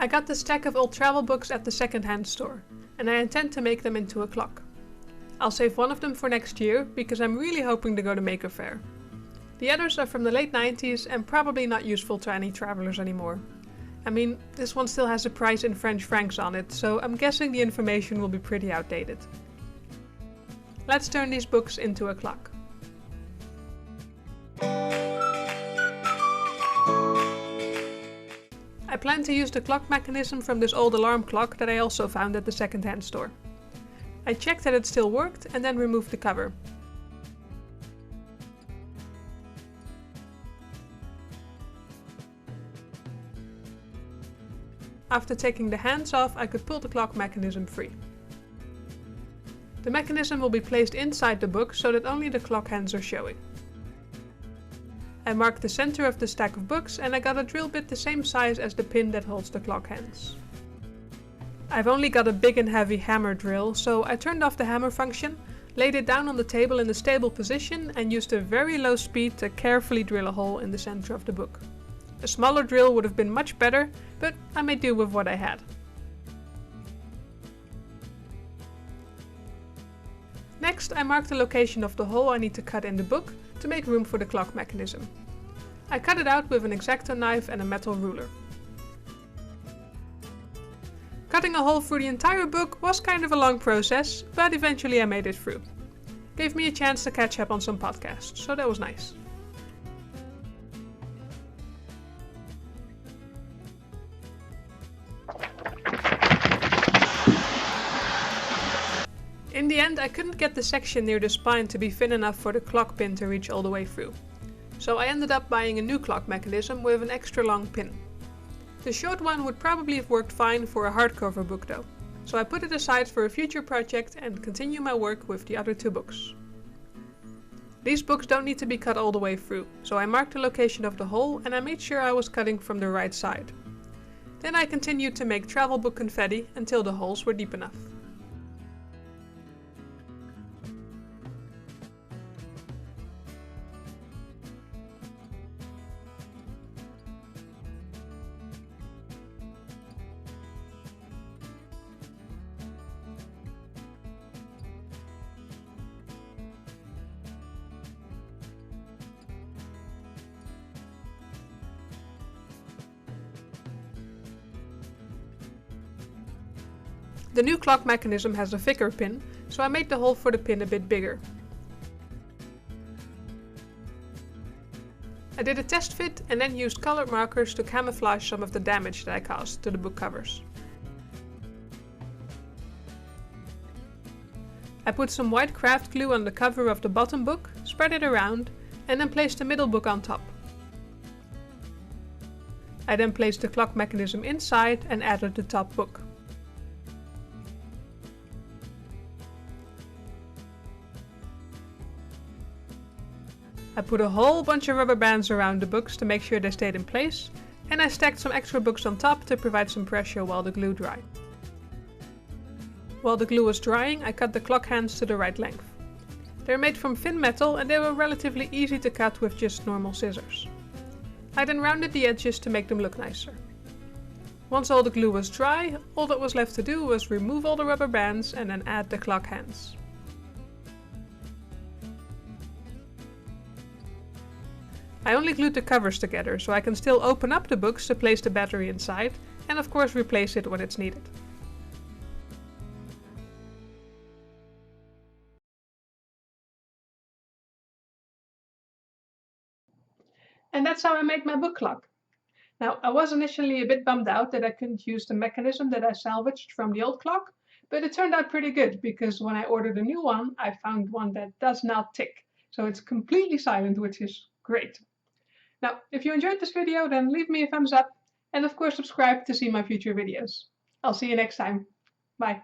I got the stack of old travel books at the second-hand store, and I intend to make them into a clock. I'll save one of them for next year, because I'm really hoping to go to Maker Faire. The others are from the late 90s and probably not useful to any travelers anymore. I mean, this one still has a price in French francs on it, so I'm guessing the information will be pretty outdated. Let's turn these books into a clock. I plan to use the clock mechanism from this old alarm clock that I also found at the second-hand store. I checked that it still worked and then removed the cover. After taking the hands off, I could pull the clock mechanism free. The mechanism will be placed inside the book so that only the clock hands are showing. I marked the center of the stack of books and I got a drill bit the same size as the pin that holds the clock hands. I've only got a big and heavy hammer drill, so I turned off the hammer function, laid it down on the table in a stable position and used a very low speed to carefully drill a hole in the center of the book. A smaller drill would have been much better, but I made do with what I had. Next, I marked the location of the hole I need to cut in the book to make room for the clock mechanism. I cut it out with an X-Acto knife and a metal ruler. Cutting a hole through the entire book was kind of a long process, but eventually I made it through. Gave me a chance to catch up on some podcasts, so that was nice. In the end, I couldn't get the section near the spine to be thin enough for the clock pin to reach all the way through. So I ended up buying a new clock mechanism with an extra long pin. The short one would probably have worked fine for a hardcover book though, so I put it aside for a future project and continue my work with the other two books. These books don't need to be cut all the way through, so I marked the location of the hole and I made sure I was cutting from the right side. Then I continued to make travel book confetti until the holes were deep enough. The new clock mechanism has a thicker pin, so I made the hole for the pin a bit bigger. I did a test fit and then used colored markers to camouflage some of the damage that I caused to the book covers. I put some white craft glue on the cover of the bottom book, spread it around, and then placed the middle book on top. I then placed the clock mechanism inside and added the top book. I put a whole bunch of rubber bands around the books to make sure they stayed in place, and I stacked some extra books on top to provide some pressure while the glue dried. While the glue was drying, I cut the clock hands to the right length. They're made from thin metal and they were relatively easy to cut with just normal scissors. I then rounded the edges to make them look nicer. Once all the glue was dry, all that was left to do was remove all the rubber bands and then add the clock hands. I only glued the covers together, so I can still open up the books to place the battery inside, and of course replace it when it's needed. And that's how I made my book clock. Now, I was initially a bit bummed out that I couldn't use the mechanism that I salvaged from the old clock, but it turned out pretty good because when I ordered a new one, I found one that does not tick. So it's completely silent, which is great. Now, if you enjoyed this video, then leave me a thumbs up and of course subscribe to see my future videos. I'll see you next time. Bye.